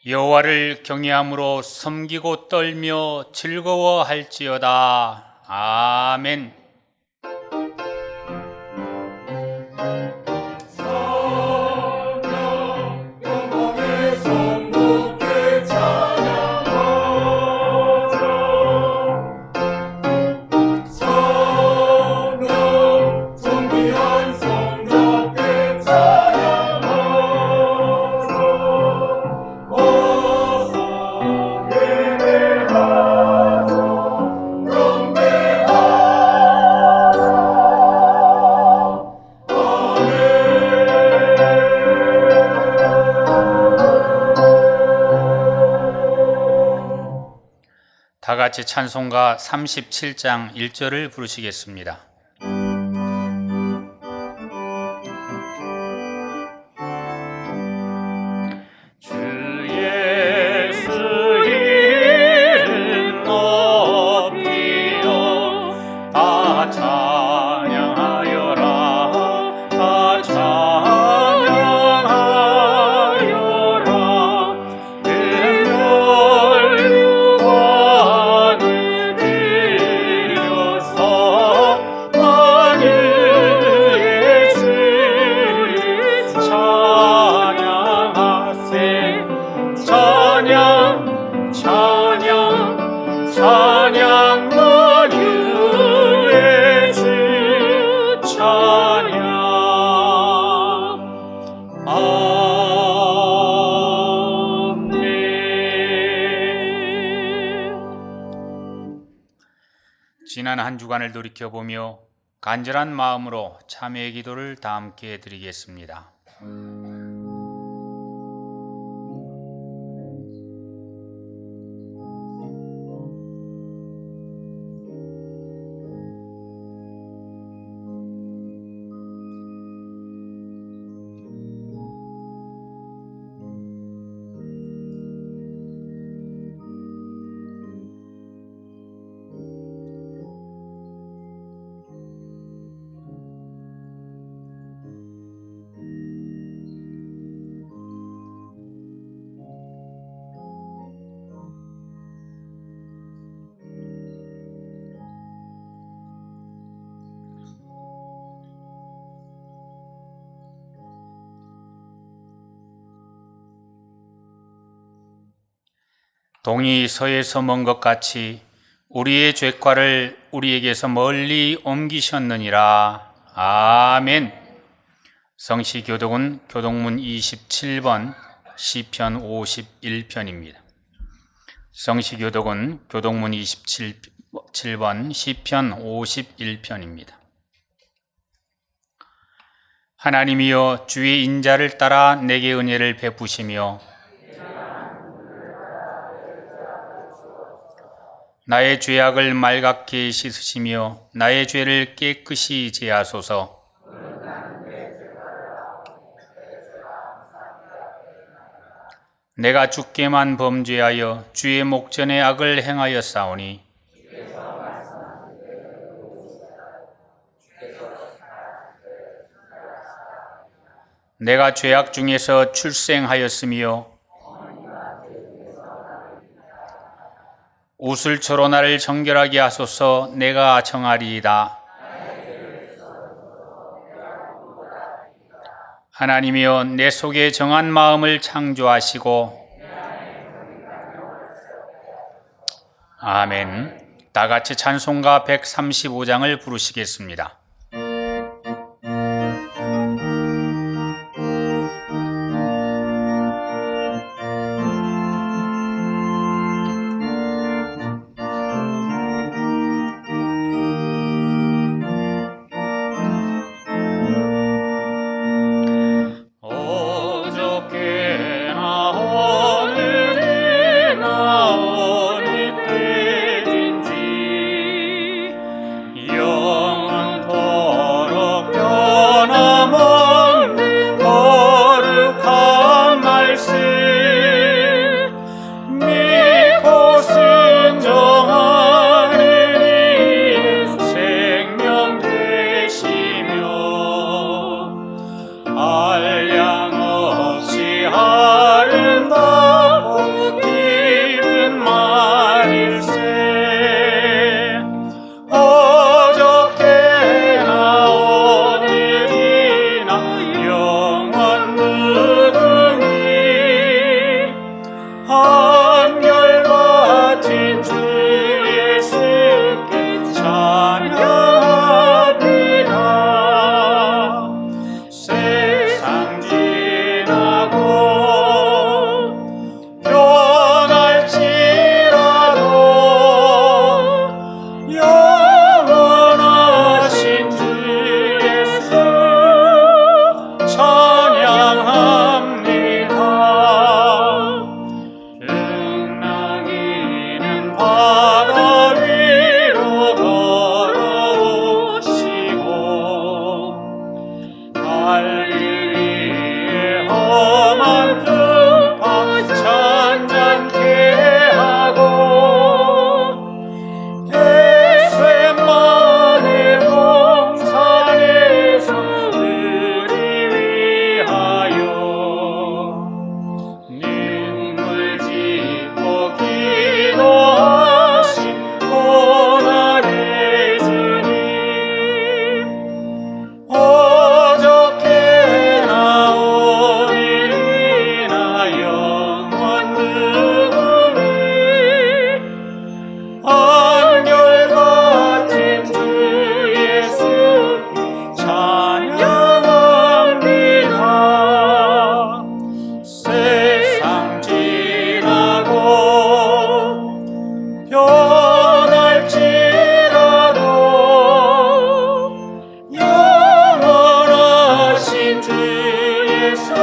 여호와를 경외함으로 섬기고 떨며 즐거워할지어다. 아멘. 다 같이 찬송가 37장 1절을 부르시겠습니다. 주 예수 이름 높이며 다 찬양하여라. 다 찬양하여라. 찬양 만유의 주 찬양. 아멘. 지난 한 주간을 돌이켜보며 간절한 마음으로 참회의 기도를 다 함께 드리겠습니다. 동이 서에서 먼 것 같이 우리의 죄과를 우리에게서 멀리 옮기셨느니라. 아멘. 성시교독은 교독문 27번 시편 51편입니다. 성시교독은 교독문 27번 시편 51편입니다. 하나님이여, 주의 인자를 따라 내게 은혜를 베푸시며 나의 죄악을 말갛게 씻으시며 나의 죄를 깨끗이 제하소서. 내가 주께만 범죄하여 주의 목전에 악을 행하였사오니 내가 죄악 중에서 출생하였으며 우슬초로 나를 정결하게 하소서. 내가 정하리이다. 하나님이여, 내 속에 정한 마음을 창조하시고. 아멘. 다 같이 찬송가 135장을 부르시겠습니다. 한량 없이 아름다워 위해 험한 풍파 잔잔케 하고 겟세마네 동산에서 우리 위하여 눈물 짓고 기도하신 고난의 주님, 어저께나 오늘이나 영원 누구니 한결같은 주 예수 찬양합니다. 세상 지나고 변할지라도 영원하신 주 예수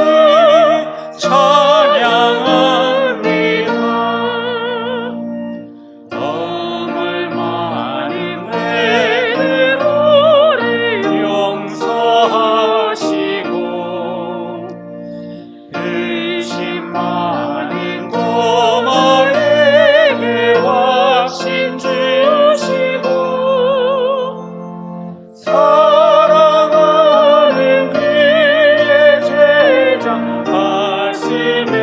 찬양합니다. 덩을 많은 배들을 용서하시고 의심 많은 고마에게 확신 주시고 사랑하는 그의 제자 가슴에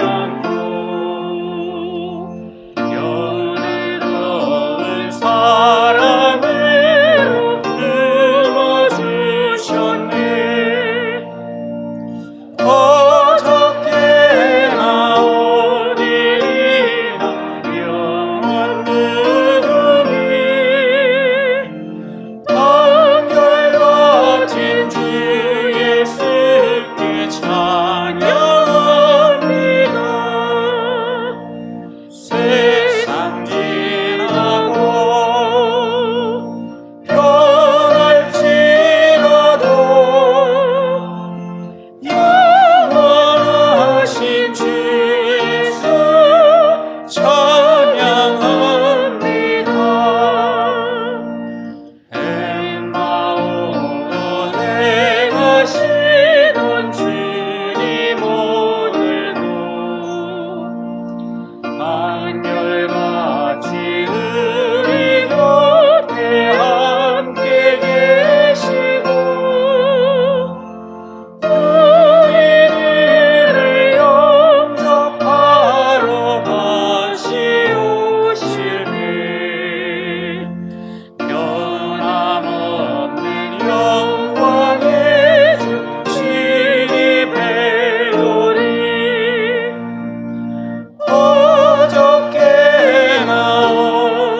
안고 연로운 사랑으로 품어주셨네. 어저께나 오늘이나 영원 누구니 한결같은 주 예수께 찬양합니다. 세상 지나고 변할지라도 영원하신 주 예수 찬양합니다. 엠마오로 행하시던 주님 오늘도 한결같이 우리 곁에 함께 계시고 우리들을 영접하러 다시 오시네. 변함없는 영광의 주 주님 배우리. 어저께나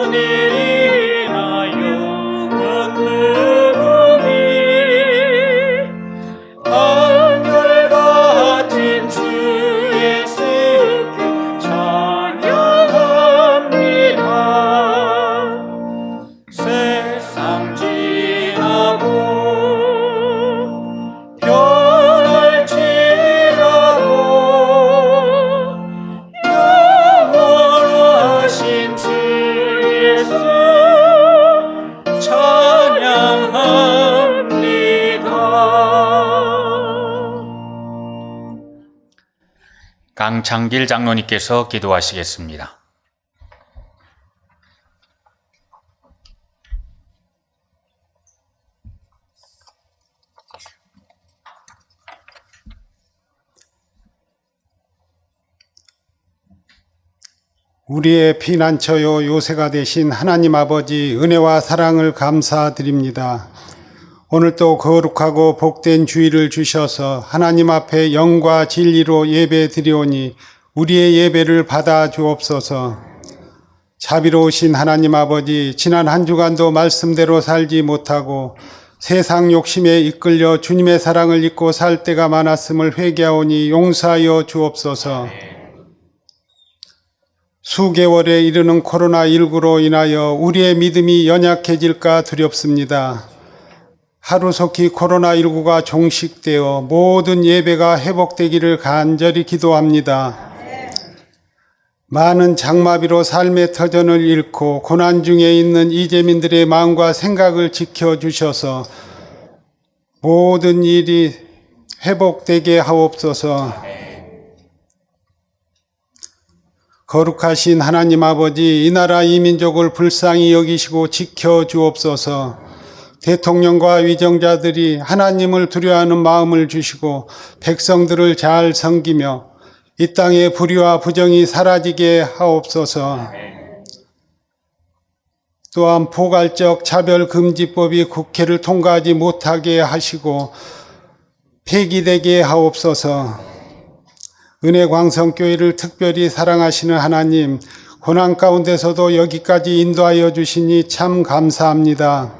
오늘이나 영원 누구니 한결같은 주 예수께 찬양합니다. 세상 지나고 변할지라도 영원하신 주 예수 찬양합니다. 강창길 장로님께서 기도하시겠습니다. 우리의 피난처요 요새가 되신 하나님 아버지 은혜와 사랑을 감사드립니다. 오늘도 거룩하고 복된 주일을 주셔서 하나님 앞에 영과 진리로 예배 드리오니 우리의 예배를 받아 주옵소서. 자비로우신 하나님 아버지, 지난 한 주간도 말씀대로 살지 못하고 세상 욕심에 이끌려 주님의 사랑을 잊고 살 때가 많았음을 회개하오니 용서하여 주옵소서. 수개월에 이르는 코로나19로 인하여 우리의 믿음이 연약해질까 두렵습니다. 하루속히 코로나19가 종식되어 모든 예배가 회복되기를 간절히 기도합니다. 많은 장마비로 삶의 터전을 잃고 고난 중에 있는 이재민들의 마음과 생각을 지켜주셔서 모든 일이 회복되게 하옵소서. 거룩하신 하나님 아버지, 이 나라 이 민족을 불쌍히 여기시고 지켜주옵소서. 대통령과 위정자들이 하나님을 두려워하는 마음을 주시고 백성들을 잘 섬기며 이 땅의 불의와 부정이 사라지게 하옵소서. 또한 포괄적 차별금지법이 국회를 통과하지 못하게 하시고 폐기되게 하옵소서. 은혜광성교회를 특별히 사랑하시는 하나님, 고난 가운데서도 여기까지 인도하여 주시니 참 감사합니다.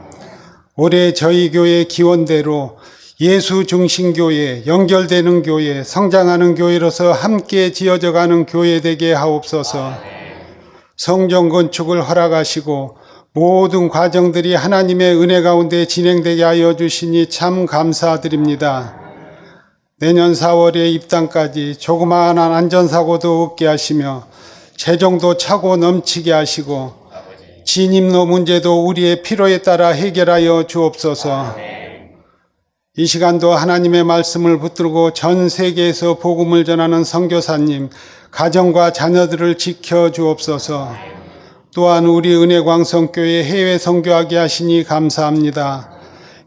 올해 저희 교회 기원대로 예수 중심 교회, 연결되는 교회, 성장하는 교회로서 함께 지어져가는 교회 되게 하옵소서. 성전 건축을 허락하시고 모든 과정들이 하나님의 은혜 가운데 진행되게 하여 주시니 참 감사드립니다. 내년 4월에 입당까지 조그마한 안전사고도 없게 하시며 재정도 차고 넘치게 하시고 진입로 문제도 우리의 필요에 따라 해결하여 주옵소서. 이 시간도 하나님의 말씀을 붙들고 전 세계에서 복음을 전하는 선교사님, 가정과 자녀들을 지켜 주옵소서. 또한 우리 은혜광성교회 해외 선교하게 하시니 감사합니다.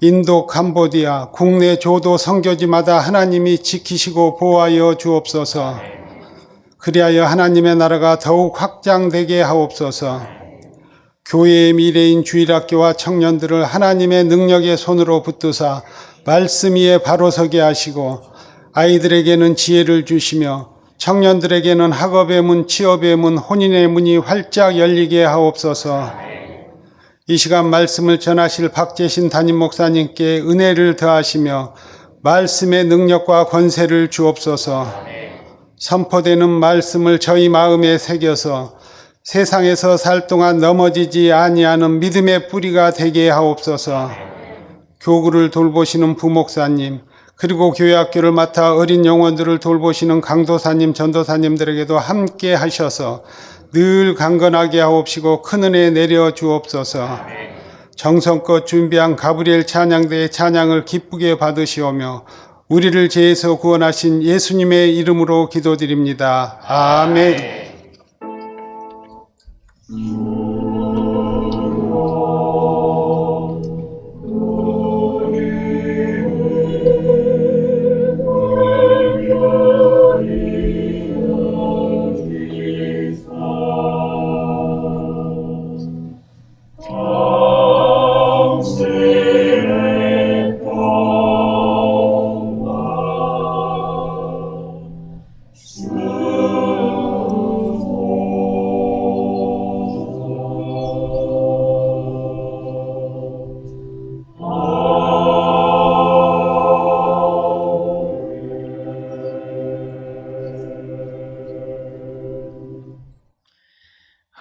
인도, 캄보디아, 국내 조도 선교지마다 하나님이 지키시고 보호하여 주옵소서. 그리하여 하나님의 나라가 더욱 확장되게 하옵소서. 교회의 미래인 주일학교와 청년들을 하나님의 능력의 손으로 붙드사 말씀 위에 바로 서게 하시고 아이들에게는 지혜를 주시며 청년들에게는 학업의 문, 취업의 문, 혼인의 문이 활짝 열리게 하옵소서. 이 시간 말씀을 전하실 박재신 담임 목사님께 은혜를 더하시며 말씀의 능력과 권세를 주옵소서. 선포되는 말씀을 저희 마음에 새겨서 세상에서 살 동안 넘어지지 아니하는 믿음의 뿌리가 되게 하옵소서. 교구를 돌보시는 부목사님, 그리고 교회학교를 맡아 어린 영혼들을 돌보시는 강도사님, 전도사님들에게도 함께 하셔서 늘 강건하게 하옵시고 큰 은혜 내려 주옵소서. 정성껏 준비한 가브리엘 찬양대의 찬양을 기쁘게 받으시오며 우리를 죄에서 구원하신 예수님의 이름으로 기도드립니다. 아멘.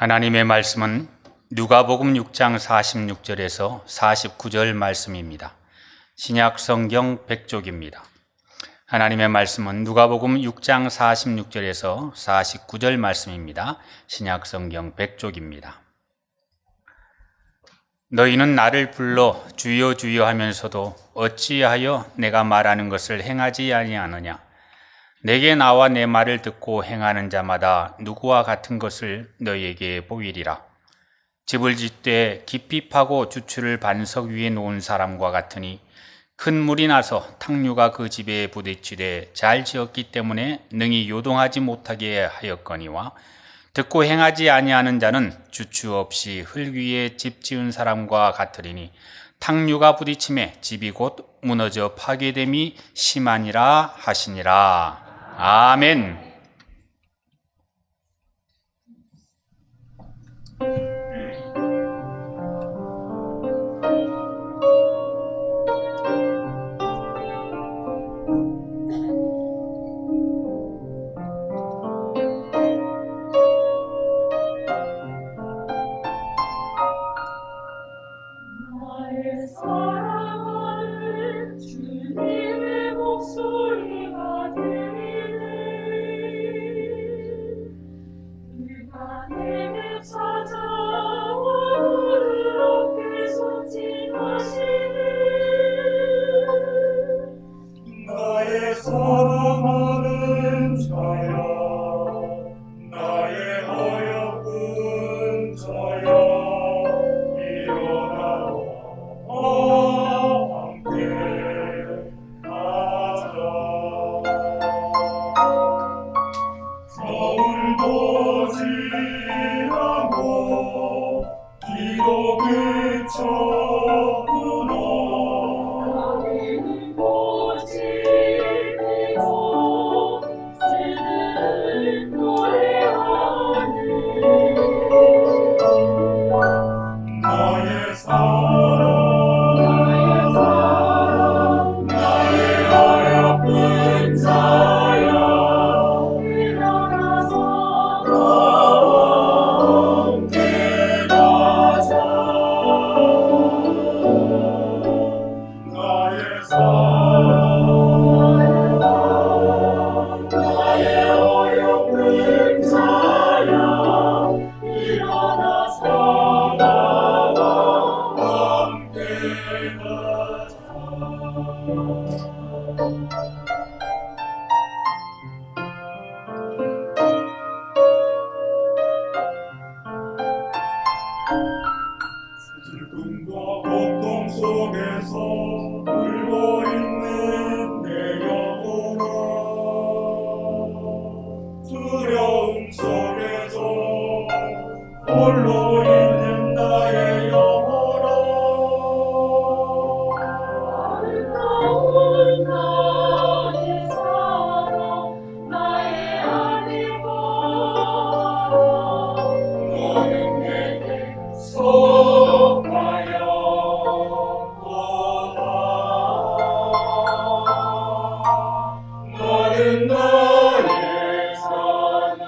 하나님의 말씀은 누가복음 6장 46절에서 49절 말씀입니다. 신약 성경 100쪽입니다. 하나님의 말씀은 누가복음 6장 46절에서 49절 말씀입니다. 신약 성경 100쪽입니다. 너희는 나를 불러 주여 주여 하면서도 어찌하여 내가 말하는 것을 행하지 아니하느냐? 내게 나와 내 말을 듣고 행하는 자마다 누구와 같은 것을 너희에게 보이리라. 집을 짓되 깊이 파고 주추를 반석 위에 놓은 사람과 같으니 큰 물이 나서 탕류가 그 집에 부딪히되 잘 지었기 때문에 능히 요동하지 못하게 하였거니와 듣고 행하지 아니하는 자는 주추 없이 흙 위에 집 지은 사람과 같으리니 탕류가 부딪힘에 집이 곧 무너져 파괴됨이 심하니라 하시니라. 아멘. 나의 사랑하는 주님의 목소리가 들리네. 사랑하는 자야, 나의 어여쁜 자야, 일어나와 함께 가자. 겨울도 지나고 비도 그쳤구나. 나는 꽃이 피고 새들은 노래하네. 나의 사랑, 나의 어여쁜 자야, 일어나서 함께 가자. 나의 사랑, 나의 어여쁜 자야, 일어나서 나와 함께 가자. 슬픔과 고통 속에서 울고 있는 내 영혼아, 두려움 속에서 홀로 있는 나의 영혼아, 아름다운 나의 사랑 나의 아내가 너는 내게 속하여 너는 나의 사랑,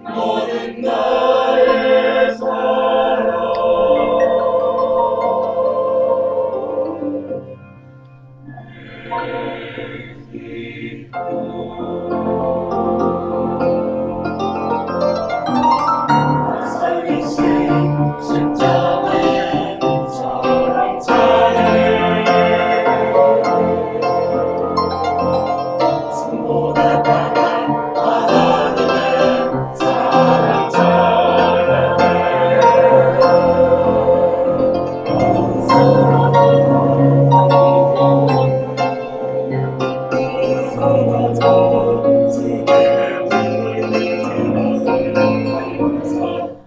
너는 나의 사랑. 살리신 십자가의 사랑자네, 숨보다 강한 하나님의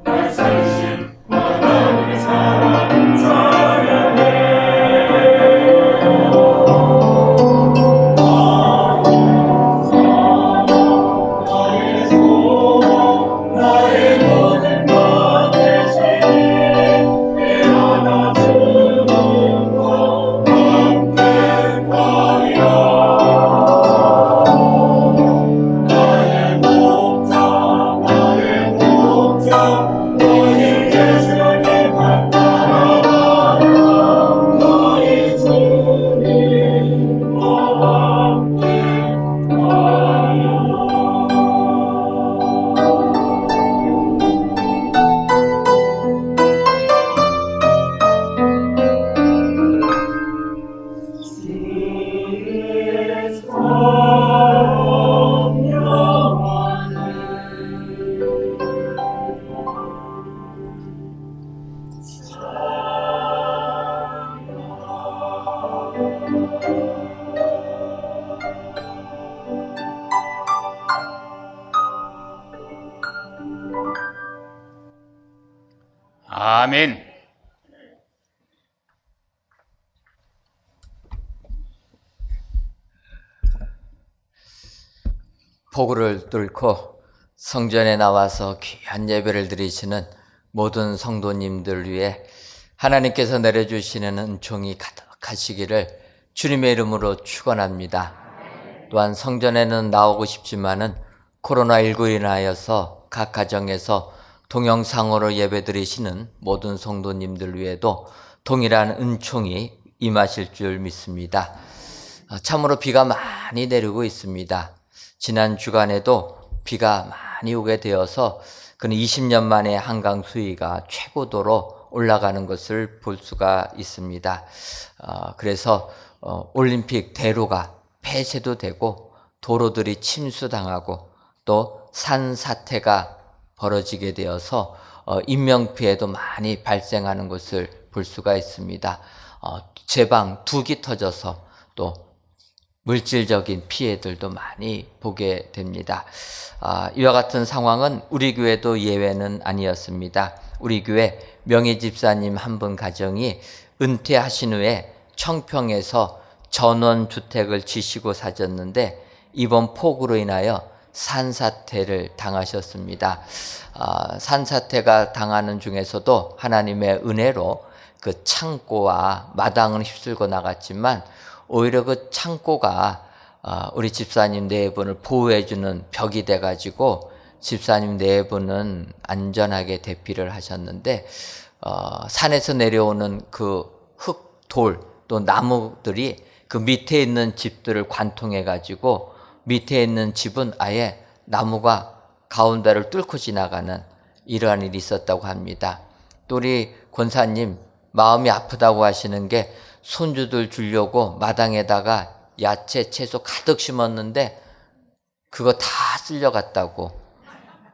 날 살리신 하나님의 사랑 찬양해. 나의 소원, 나의 모든 것 대신 일어나 주님과 함께 가리라. 나의 목자 너희 예수님만 따라가라. 너희 주님과 함께 가리라. 주의 사랑 영원히 아멘. 폭우를 뚫고 성전에 나와서 귀한 예배를 드리시는 모든 성도님들 위해 하나님께서 내려주시는 은총이 가득하시기를 주님의 이름으로 축원합니다. 또한 성전에는 나오고 싶지만은 코로나19로 인하여서 각 가정에서 동영상으로 예배드리시는 모든 성도님들 위에도 동일한 은총이 임하실 줄 믿습니다. 참으로 비가 많이 내리고 있습니다. 지난 주간에도 비가 많이 오게 되어서 그는 20년 만에 한강 수위가 최고도로 올라가는 것을 볼 수가 있습니다. 그래서 올림픽 대로가 폐쇄도 되고 도로들이 침수당하고 또 산사태가 벌어지게 되어서 인명피해도 많이 발생하는 것을 볼 수가 있습니다. 제방 둑이 터져서 또 물질적인 피해들도 많이 보게 됩니다. 이와 같은 상황은 우리 교회도 예외는 아니었습니다. 우리 교회 명예 집사님 한 분 가정이 은퇴하신 후에 청평에서 전원주택을 지시고 사셨는데 이번 폭우로 인하여 산사태를 당하셨습니다. 산사태가 당하는 중에서도 하나님의 은혜로 그 창고와 마당은 휩쓸고 나갔지만 오히려 그 창고가 우리 집사님 네 분을 보호해주는 벽이 돼가지고 집사님 네 분은 안전하게 대피를 하셨는데 산에서 내려오는 그 흙, 돌, 또 나무들이 그 밑에 있는 집들을 관통해가지고 밑에 있는 집은 아예 나무가 가운데를 뚫고 지나가는 이러한 일이 있었다고 합니다. 또 우리 권사님 마음이 아프다고 하시는 게 손주들 주려고 마당에다가 야채, 채소 가득 심었는데 그거 다 쓸려갔다고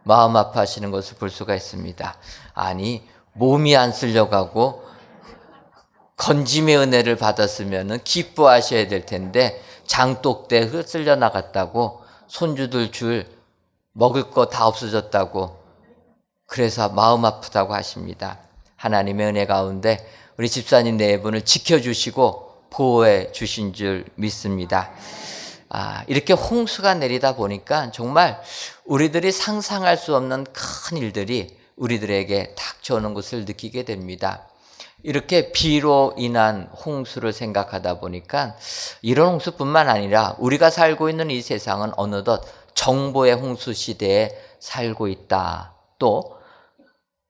마음 아파하시는 것을 볼 수가 있습니다. 아니, 몸이 안 쓸려가고 건짐의 은혜를 받았으면 기뻐하셔야 될 텐데 장독대 쓸려 나갔다고 손주들 줄 먹을 거 다 없어졌다고 그래서 마음 아프다고 하십니다. 하나님의 은혜 가운데 우리 집사님 네 분을 지켜주시고 보호해 주신 줄 믿습니다. 이렇게 홍수가 내리다 보니까 정말 우리들이 상상할 수 없는 큰 일들이 우리들에게 닥쳐오는 것을 느끼게 됩니다. 이렇게 비로 인한 홍수를 생각하다 보니까 이런 홍수뿐만 아니라 우리가 살고 있는 이 세상은 어느덧 정보의 홍수 시대에 살고 있다. 또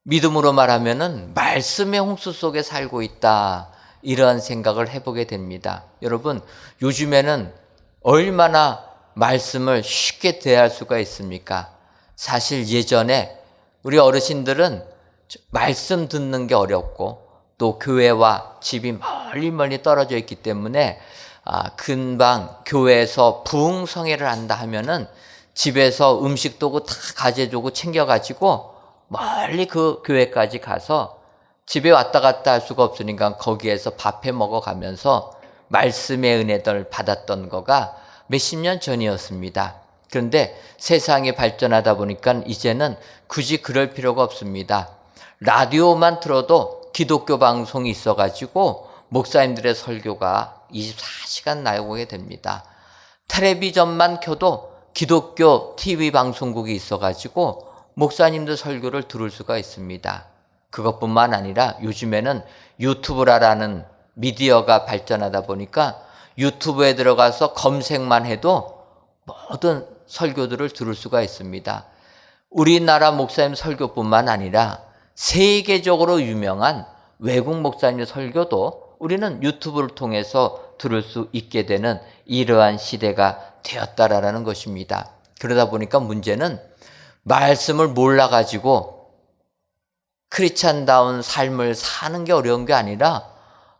믿음으로 말하면은 말씀의 홍수 속에 살고 있다. 이러한 생각을 해보게 됩니다. 여러분, 요즘에는 얼마나 말씀을 쉽게 대할 수가 있습니까? 사실 예전에 우리 어르신들은 말씀 듣는 게 어렵고 또 교회와 집이 멀리 떨어져 있기 때문에 금방 교회에서 부흥성회를 한다 하면은 집에서 음식 도구 다 가져주고 챙겨가지고 멀리 그 교회까지 가서 집에 왔다 갔다 할 수가 없으니까 거기에서 밥해 먹어가면서 말씀의 은혜를 받았던 거가 몇십 년 전이었습니다. 그런데 세상이 발전하다 보니까 이제는 굳이 그럴 필요가 없습니다. 라디오만 틀어도 기독교 방송이 있어가지고 목사님들의 설교가 24시간 나오게 됩니다. 텔레비전만 켜도 기독교 TV 방송국이 있어가지고 목사님들 설교를 들을 수가 있습니다. 그것뿐만 아니라 요즘에는 유튜브라는 미디어가 발전하다 보니까 유튜브에 들어가서 검색만 해도 모든 설교들을 들을 수가 있습니다. 우리나라 목사님 설교뿐만 아니라 세계적으로 유명한 외국 목사님의 설교도 우리는 유튜브를 통해서 들을 수 있게 되는 이러한 시대가 되었다라는 것입니다. 그러다 보니까 문제는 말씀을 몰라가지고 크리스찬다운 삶을 사는 게 어려운 게 아니라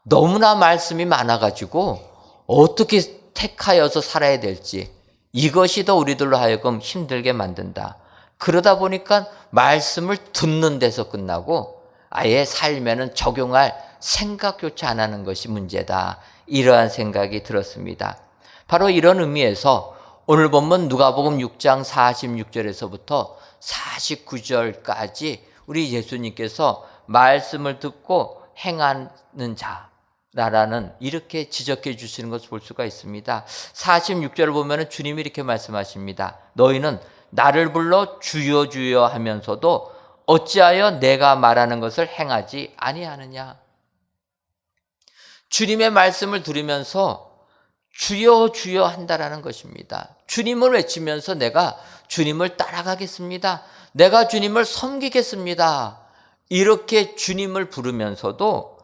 너무나 말씀이 많아가지고 어떻게 택하여서 살아야 될지 이것이 더 우리들로 하여금 힘들게 만든다. 그러다 보니까 말씀을 듣는 데서 끝나고 아예 삶에는 적용할 생각조차 안 하는 것이 문제다. 이러한 생각이 들었습니다. 바로 이런 의미에서 오늘 본문 누가복음 6장 46절에서부터 49절까지 우리 예수님께서 말씀을 듣고 행하는 자라는 이렇게 지적해 주시는 것을 볼 수가 있습니다. 46절을 보면 주님이 이렇게 말씀하십니다. 너희는 나를 불러 주여 주여 하면서도 어찌하여 내가 말하는 것을 행하지 아니하느냐. 주님의 말씀을 들으면서 주여 주여 한다라는 것입니다. 주님을 외치면서 내가 주님을 따라가겠습니다. 내가 주님을 섬기겠습니다. 이렇게 주님을 부르면서도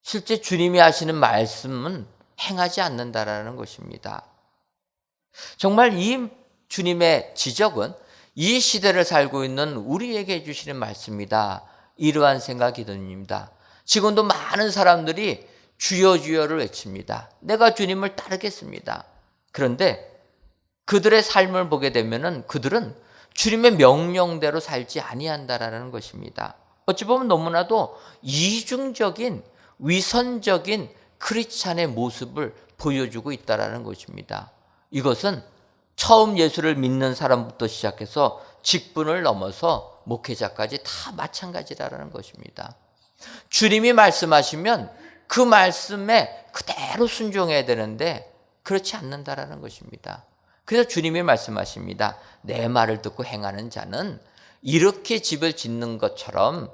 실제 주님이 하시는 말씀은 행하지 않는다라는 것입니다. 정말 이 주님의 지적은 이 시대를 살고 있는 우리에게 해주시는 말씀이다. 이러한 생각이 듭니다. 지금도 많은 사람들이 주여 주여를 외칩니다. 내가 주님을 따르겠습니다. 그런데 그들의 삶을 보게 되면은 그들은 주님의 명령대로 살지 아니한다라는 것입니다. 어찌 보면 너무나도 이중적인 위선적인 크리스찬의 모습을 보여주고 있다라는 것입니다. 이것은 처음 예수를 믿는 사람부터 시작해서 직분을 넘어서 목회자까지 다 마찬가지라는 것입니다. 주님이 말씀하시면 그 말씀에 그대로 순종해야 되는데 그렇지 않는다라는 것입니다. 그래서 주님이 말씀하십니다. 내 말을 듣고 행하는 자는 이렇게 집을 짓는 것처럼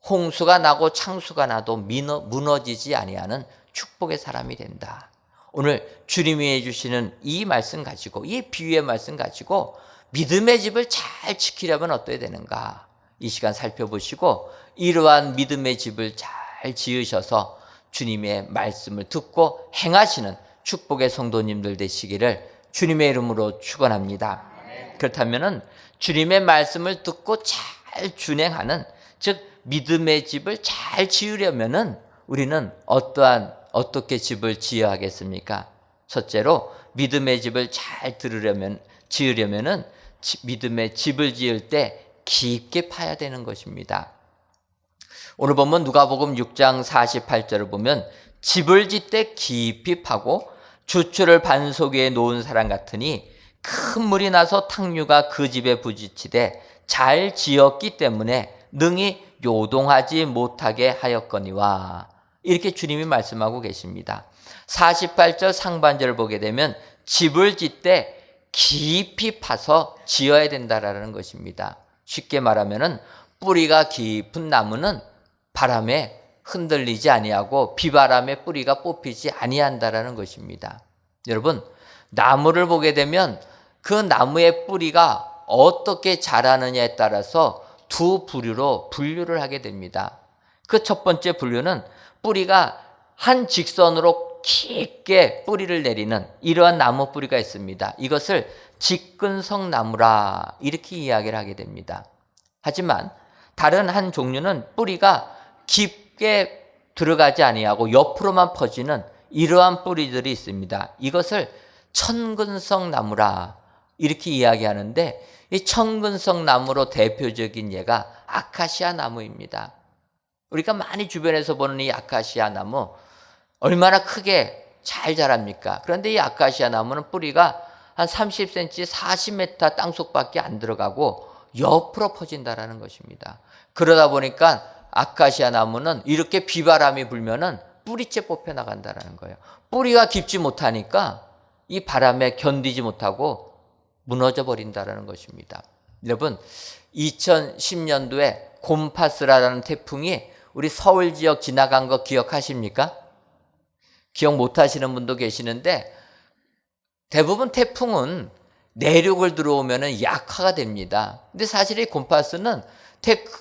홍수가 나고 창수가 나도 무너지지 아니하는 축복의 사람이 된다. 오늘 주님이 해주시는 이 말씀 가지고, 이 비유의 말씀 가지고 믿음의 집을 잘 지키려면 어떠해야 되는가? 이 시간 살펴보시고 이러한 믿음의 집을 잘 지으셔서 주님의 말씀을 듣고 행하시는 축복의 성도님들 되시기를 주님의 이름으로 축원합니다. 그렇다면은 주님의 말씀을 듣고 잘 준행하는, 즉 믿음의 집을 잘 지으려면은 우리는 어떻게 집을 지어야 하겠습니까? 첫째로 믿음의 집을 잘 지으려면은 믿음의 집을 지을 때 깊게 파야 되는 것입니다. 오늘 보면 누가복음 6장 48절을 보면 집을 짓되 깊이 파고 주추를 반석 위에 놓은 사람 같으니 큰 물이 나서 탕류가 그 집에 부딪히되 잘 지었기 때문에 능히 요동하지 못하게 하였거니와. 이렇게 주님이 말씀하고 계십니다. 48절 상반절을 보게 되면 집을 짓되 깊이 파서 지어야 된다라는 것입니다. 쉽게 말하면은 뿌리가 깊은 나무는 바람에 흔들리지 아니하고 비바람에 뿌리가 뽑히지 아니한다라는 것입니다. 여러분, 나무를 보게 되면 그 나무의 뿌리가 어떻게 자라느냐에 따라서 두 부류로 분류를 하게 됩니다. 그 첫 번째 분류는 뿌리가 한 직선으로 깊게 뿌리를 내리는 이러한 나무 뿌리가 있습니다. 이것을 직근성 나무라 이렇게 이야기를 하게 됩니다. 하지만 다른 한 종류는 뿌리가 깊게 들어가지 아니하고 옆으로만 퍼지는 이러한 뿌리들이 있습니다. 이것을 천근성 나무라 이렇게 이야기하는데, 이 천근성 나무로 대표적인 예가 아카시아 나무입니다. 우리가 많이 주변에서 보는 이 아카시아 나무 얼마나 크게 잘 자랍니까? 그런데 이 아카시아 나무는 뿌리가 한 30cm, 40m 땅속밖에 안 들어가고 옆으로 퍼진다라는 것입니다. 그러다 보니까 아카시아 나무는 이렇게 비바람이 불면은 뿌리째 뽑혀 나간다라는 거예요. 뿌리가 깊지 못하니까 이 바람에 견디지 못하고 무너져 버린다라는 것입니다. 여러분, 2010년도에 곰파스라는 태풍이 우리 서울 지역 지나간 거 기억하십니까? 기억 못 하시는 분도 계시는데, 대부분 태풍은 내륙을 들어오면 약화가 됩니다. 근데 사실 이 곰파스는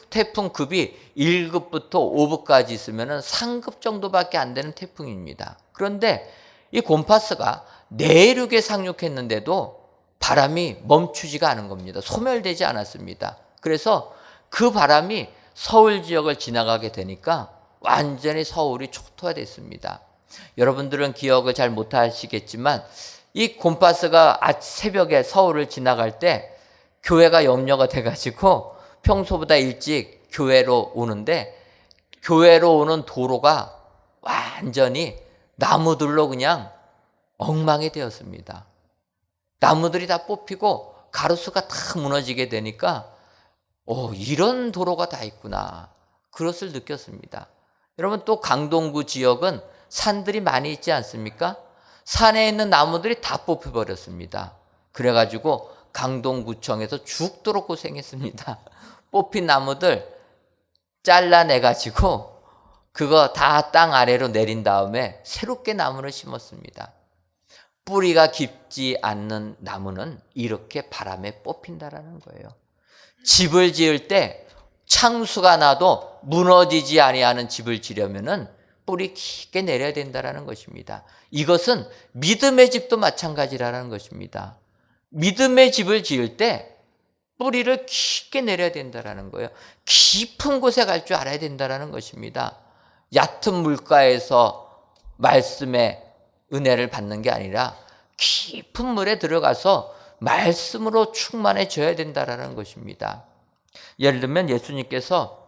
태풍급이 1급부터 5급까지 있으면 3급 정도밖에 안 되는 태풍입니다. 그런데 이 곰파스가 내륙에 상륙했는데도 바람이 멈추지가 않은 겁니다. 소멸되지 않았습니다. 그래서 그 바람이 서울 지역을 지나가게 되니까 완전히 서울이 초토화됐습니다. 여러분들은 기억을 잘 못하시겠지만 이 곰파스가 새벽에 서울을 지나갈 때 교회가 염려가 돼가지고 평소보다 일찍 교회로 오는데, 교회로 오는 도로가 완전히 나무들로 그냥 엉망이 되었습니다. 나무들이 다 뽑히고 가로수가 다 무너지게 되니까 이런 도로가 다 있구나, 그것을 느꼈습니다. 여러분, 또 강동구 지역은 산들이 많이 있지 않습니까? 산에 있는 나무들이 다 뽑혀버렸습니다. 그래가지고 강동구청에서 죽도록 고생했습니다. 뽑힌 나무들 잘라내가지고 그거 다 땅 아래로 내린 다음에 새롭게 나무를 심었습니다. 뿌리가 깊지 않는 나무는 이렇게 바람에 뽑힌다라는 거예요. 집을 지을 때 창수가 나도 무너지지 아니하는 집을 지려면은 뿌리 깊게 내려야 된다라는 것입니다. 이것은 믿음의 집도 마찬가지라는 것입니다. 믿음의 집을 지을 때 뿌리를 깊게 내려야 된다라는 거예요. 깊은 곳에 갈 줄 알아야 된다라는 것입니다. 얕은 물가에서 말씀의 은혜를 받는 게 아니라 깊은 물에 들어가서 말씀으로 충만해져야 된다라는 것입니다. 예를 들면 예수님께서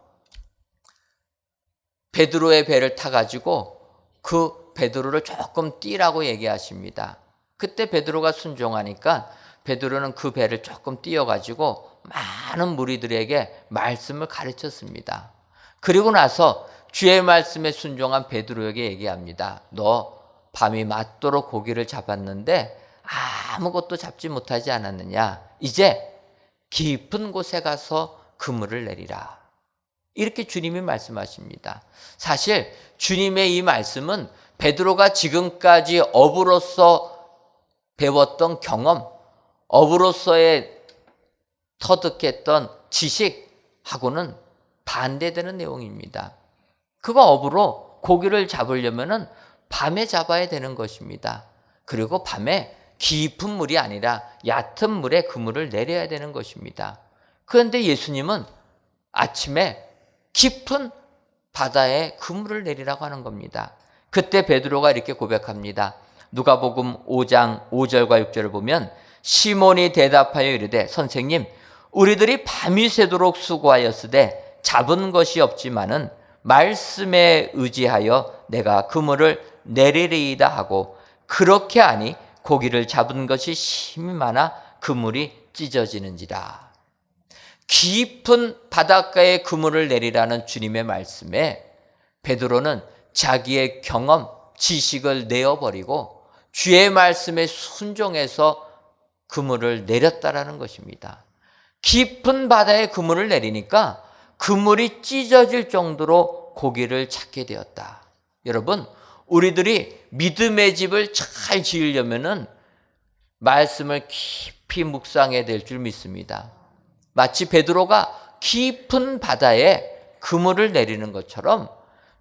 베드로의 배를 타가지고 그 베드로를 조금 뛰라고 얘기하십니다. 그때 베드로가 순종하니까 베드로는 그 배를 조금 띄어가지고 많은 무리들에게 말씀을 가르쳤습니다. 그리고 나서 주의 말씀에 순종한 베드로에게 얘기합니다. 너 밤이 맞도록 고기를 잡았는데 아무것도 잡지 못하지 않았느냐? 이제 깊은 곳에 가서 그물을 내리라. 이렇게 주님이 말씀하십니다. 사실 주님의 이 말씀은 베드로가 지금까지 어부로서 배웠던 경험, 어부로서의 터득했던 지식하고는 반대되는 내용입니다. 그가 어부로 고기를 잡으려면은 밤에 잡아야 되는 것입니다. 그리고 밤에 깊은 물이 아니라 얕은 물에 그물을 내려야 되는 것입니다. 그런데 예수님은 아침에 깊은 바다에 그물을 내리라고 하는 겁니다. 그때 베드로가 이렇게 고백합니다. 누가복음 5장 5절과 6절을 보면 시몬이 대답하여 이르되 선생님 우리들이 밤이 새도록 수고하였으되 잡은 것이 없지만은 말씀에 의지하여 내가 그물을 내리리이다 하고 그렇게 하니 고기를 잡은 것이 심히 많아 그물이 찢어지는지라. 깊은 바닷가에 그물을 내리라는 주님의 말씀에 베드로는 자기의 경험, 지식을 내어버리고 주의 말씀에 순종해서 그물을 내렸다라는 것입니다. 깊은 바다에 그물을 내리니까 그물이 찢어질 정도로 고기를 찾게 되었다. 여러분, 우리들이 믿음의 집을 잘 지으려면은 말씀을 깊이 묵상해야 될 줄 믿습니다. 마치 베드로가 깊은 바다에 그물을 내리는 것처럼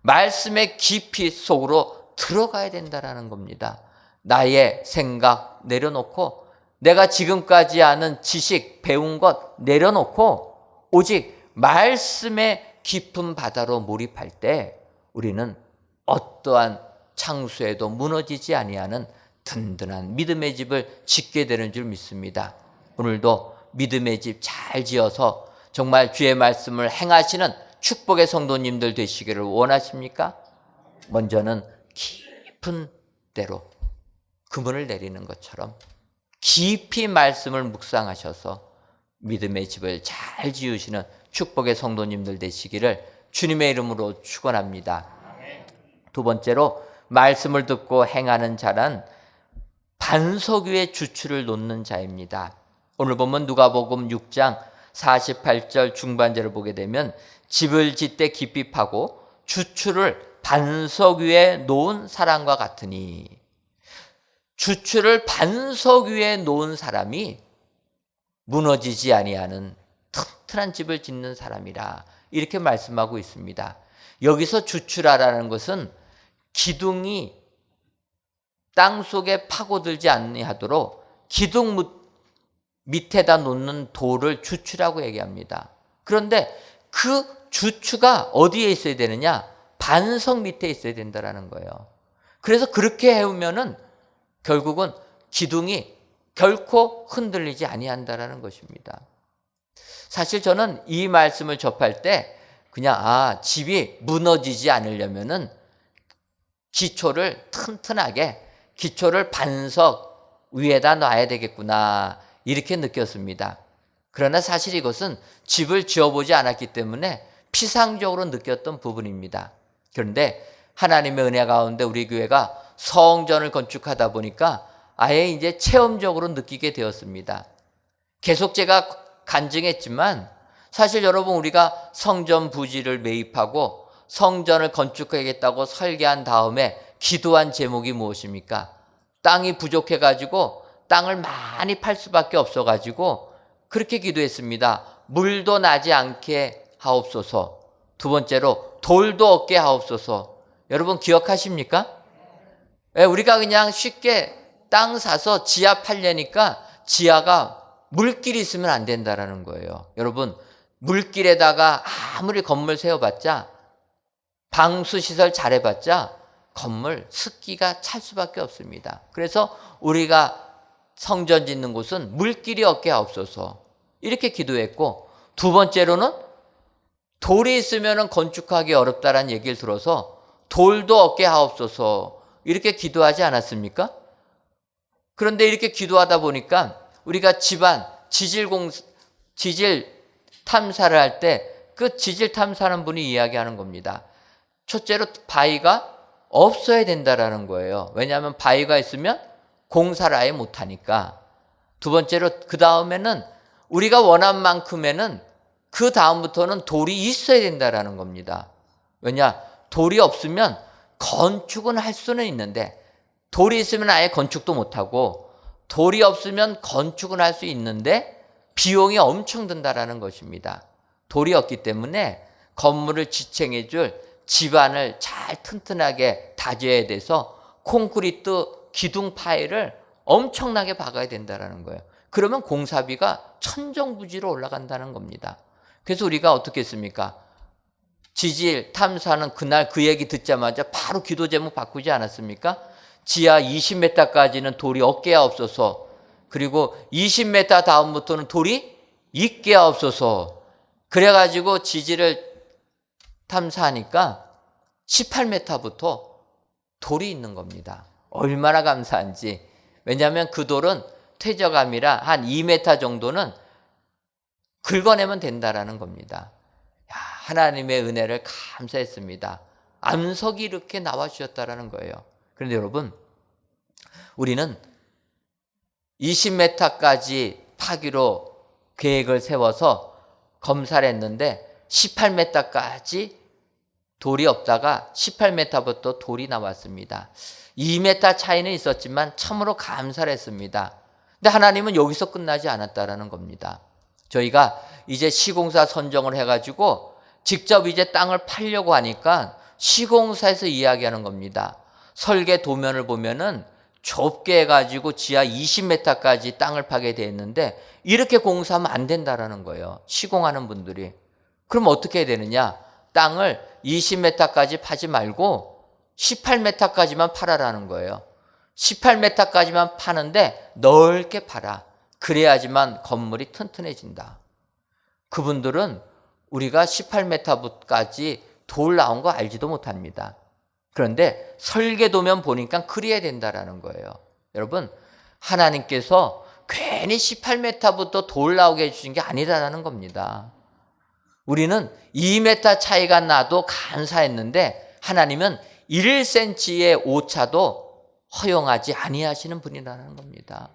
말씀의 깊이 속으로 들어가야 된다는 겁니다. 나의 생각 내려놓고 내가 지금까지 아는 지식, 배운 것 내려놓고 오직 말씀의 깊은 바다로 몰입할 때 우리는 어떠한 창수에도 무너지지 아니하는 든든한 믿음의 집을 짓게 되는 줄 믿습니다. 오늘도 믿음의 집 잘 지어서 정말 주의 말씀을 행하시는 축복의 성도님들 되시기를 원하십니까? 먼저는 깊은 데로 그물을 내리는 것처럼 깊이 말씀을 묵상하셔서 믿음의 집을 잘 지으시는 축복의 성도님들 되시기를 주님의 이름으로 축원합니다. 두 번째로 말씀을 듣고 행하는 자란 반석 위에 주추를 놓는 자입니다. 오늘 보면 누가복음 6장 48절 중반절을 보게 되면 집을 짓되 깊이 파고 주추를 반석 위에 놓은 사람과 같으니, 주추를 반석 위에 놓은 사람이 무너지지 아니하는 튼튼한 집을 짓는 사람이라 이렇게 말씀하고 있습니다. 여기서 주추라라는 것은 기둥이 땅 속에 파고들지 아니하도록 기둥 밑에다 놓는 돌을 주추라고 얘기합니다. 그런데 그 주추가 어디에 있어야 되느냐? 반석 밑에 있어야 된다는 거예요. 그래서 그렇게 해오면은 결국은 기둥이 결코 흔들리지 아니한다라는 것입니다. 사실 저는 이 말씀을 접할 때 그냥 집이 무너지지 않으려면은 기초를 튼튼하게, 기초를 반석 위에다 놔야 되겠구나 이렇게 느꼈습니다. 그러나 사실 이것은 집을 지어보지 않았기 때문에 피상적으로 느꼈던 부분입니다. 그런데 하나님의 은혜 가운데 우리 교회가 성전을 건축하다 보니까 아예 이제 체험적으로 느끼게 되었습니다. 계속 제가 간증했지만 사실 여러분, 우리가 성전 부지를 매입하고 성전을 건축하겠다고 설계한 다음에 기도한 제목이 무엇입니까? 땅이 부족해가지고 땅을 많이 팔 수밖에 없어가지고 그렇게 기도했습니다. 물도 나지 않게 하옵소서. 두 번째로 돌도 없게 하옵소서. 여러분 기억하십니까? 우리가 그냥 쉽게 땅 사서 지하 팔려니까 지하가 물길이 있으면 안 된다라는 거예요. 여러분, 물길에다가 아무리 건물 세워봤자, 방수시설 잘해봤자 건물 습기가 찰 수밖에 없습니다. 그래서 우리가 성전 짓는 곳은 물길이 없게 하옵소서 이렇게 기도했고, 두 번째로는 돌이 있으면 건축하기 어렵다라는 얘기를 들어서 돌도 없게 하옵소서 이렇게 기도하지 않았습니까? 그런데 이렇게 기도하다 보니까 우리가 집안 지질 탐사를 할 때 그 지질 탐사하는 분이 이야기하는 겁니다. 첫째로 바위가 없어야 된다라는 거예요. 왜냐하면 바위가 있으면 공사를 아예 못하니까. 두 번째로 그 다음에는 우리가 원한 만큼에는 그 다음부터는 돌이 있어야 된다라는 겁니다. 왜냐? 돌이 없으면 건축은 할 수는 있는데, 돌이 있으면 아예 건축도 못하고, 돌이 없으면 건축은 할 수 있는데 비용이 엄청 든다라는 것입니다. 돌이 없기 때문에 건물을 지탱해 줄 집안을 잘 튼튼하게 다져야 돼서 콘크리트 기둥 파일을 엄청나게 박아야 된다라는 거예요. 그러면 공사비가 천정부지로 올라간다는 겁니다. 그래서 우리가 어떻게 했습니까? 지질 탐사는 그날 그 얘기 듣자마자 바로 기도 제목 바꾸지 않았습니까? 지하 20m까지는 돌이 없게 하옵소서, 그리고 20m 다음부터는 돌이 있게 하옵소서. 그래가지고 지질을 탐사하니까 18m부터 돌이 있는 겁니다. 얼마나 감사한지. 왜냐하면 그 돌은 퇴적암이라 한 2m 정도는 긁어내면 된다라는 겁니다. 야, 하나님의 은혜를 감사했습니다. 암석이 이렇게 나와주셨다라는 거예요. 그런데 여러분, 우리는 20m까지 파기로 계획을 세워서 검사를 했는데 18m까지 돌이 없다가 18m부터 돌이 나왔습니다. 2m 차이는 있었지만 참으로 감사를 했습니다. 근데 하나님은 여기서 끝나지 않았다라는 겁니다. 저희가 이제 시공사 선정을 해가지고 직접 이제 땅을 팔려고 하니까 시공사에서 이야기하는 겁니다. 설계 도면을 보면은 좁게 해가지고 지하 20m까지 땅을 파게 돼 있는데 이렇게 공사하면 안 된다라는 거예요. 시공하는 분들이. 그럼 어떻게 해야 되느냐? 땅을 20m까지 파지 말고 18m까지만 팔아라는 거예요. 18m까지만 파는데 넓게 팔아. 그래야지만 건물이 튼튼해진다. 그분들은 우리가 18m까지 돌 나온 거 알지도 못합니다. 그런데 설계도면 보니까 그래야 된다라는 거예요. 여러분, 하나님께서 괜히 18m부터 돌 나오게 해주신 게 아니다라는 겁니다. 우리는 2m 차이가 나도 감사했는데 하나님은 1cm의 오차도 허용하지 아니하시는 분이라는 겁니다.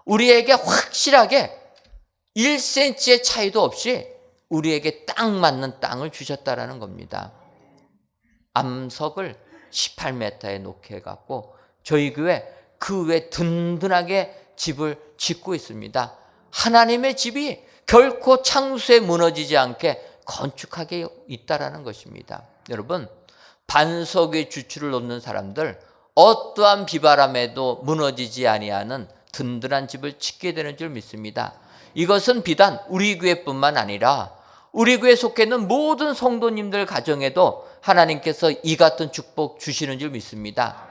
우리에게 확실하게 1cm의 차이도 없이 우리에게 딱 맞는 땅을 주셨다라는 겁니다. 암석을 18m에 놓게 해갖고 저희 교회 그 외 든든하게 집을 짓고 있습니다. 하나님의 집이 결코 창수에 무너지지 않게 건축하게 있다라는 것입니다. 여러분, 반석 위에 주추를 놓는 사람들 어떠한 비바람에도 무너지지 아니하는 든든한 집을 짓게 되는 줄 믿습니다. 이것은 비단 우리 교회뿐만 아니라 우리 교회에 속해 있는 모든 성도님들 가정에도 하나님께서 이 같은 축복 주시는 줄 믿습니다.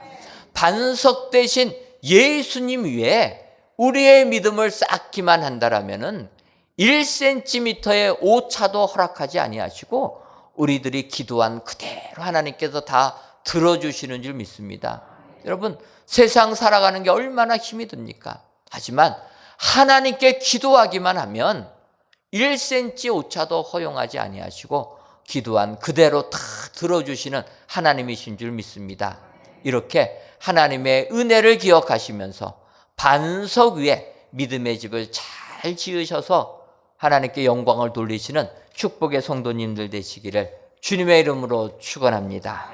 반석 대신 예수님 위에 우리의 믿음을 쌓기만 한다라면은 1cm의 오차도 허락하지 아니하시고 우리들이 기도한 그대로 하나님께서 다 들어주시는 줄 믿습니다. 여러분, 세상 살아가는 게 얼마나 힘이 듭니까? 하지만 하나님께 기도하기만 하면 1cm 오차도 허용하지 아니하시고 기도한 그대로 다 들어주시는 하나님이신 줄 믿습니다. 이렇게 하나님의 은혜를 기억하시면서 반석 위에 믿음의 집을 잘 지으셔서 하나님께 영광을 돌리시는 축복의 성도님들 되시기를 주님의 이름으로 축원합니다.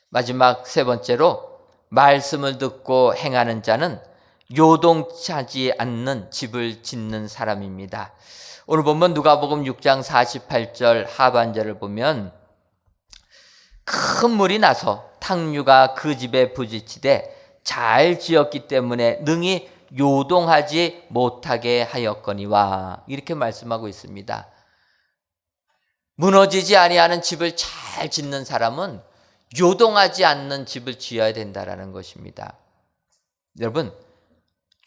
마지막 세 번째로, 말씀을 듣고 행하는 자는 요동치지 않는 집을 짓는 사람입니다. 오늘 보면 누가복음 6장 48절 하반절을 보면 큰 물이 나서 탕류가 그 집에 부딪히되 잘 지었기 때문에 능히 요동하지 못하게 하였거니와, 이렇게 말씀하고 있습니다. 무너지지 아니하는 집을 잘 짓는 사람은 요동하지 않는 집을 지어야 된다라는 것입니다. 여러분,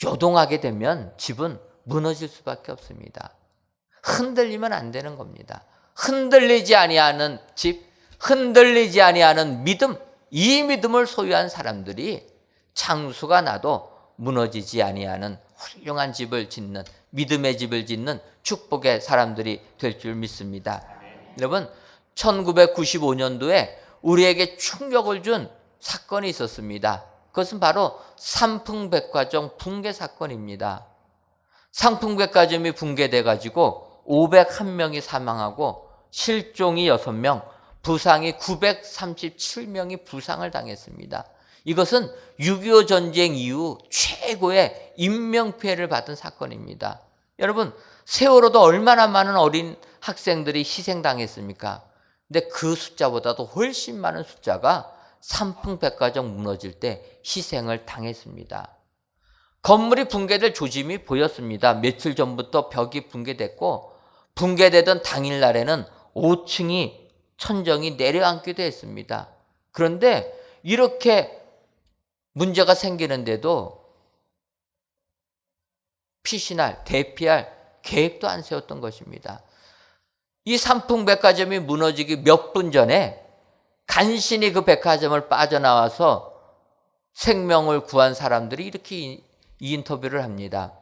요동하게 되면 집은 무너질 수밖에 없습니다. 흔들리면 안 되는 겁니다. 흔들리지 아니하는 집, 흔들리지 아니하는 믿음, 이 믿음을 소유한 사람들이 창수가 나도 무너지지 아니하는 훌륭한 집을 짓는, 믿음의 집을 짓는 축복의 사람들이 될 줄 믿습니다. 여러분, 1995년도에 우리에게 충격을 준 사건이 있었습니다. 그것은 바로 삼풍백화점 붕괴 사건입니다. 삼풍백화점이 붕괴돼 가지고 501명이 사망하고 실종이 6명, 부상이 937명이 부상을 당했습니다. 이것은 6.25 전쟁 이후 최고의 인명피해를 받은 사건입니다. 여러분, 세월호도 얼마나 많은 어린 학생들이 희생당했습니까? 근데 그 숫자보다도 훨씬 많은 숫자가 삼풍백화점 무너질 때 희생을 당했습니다. 건물이 붕괴될 조짐이 보였습니다. 며칠 전부터 벽이 붕괴됐고 붕괴되던 당일날에는 5층이 천정이 내려앉기도 했습니다. 그런데 이렇게 문제가 생기는데도 피신할, 대피할 계획도 안 세웠던 것입니다. 이 삼풍백화점이 무너지기 몇 분 전에 간신히 그 백화점을 빠져나와서 생명을 구한 사람들이 이렇게 이 인터뷰를 합니다.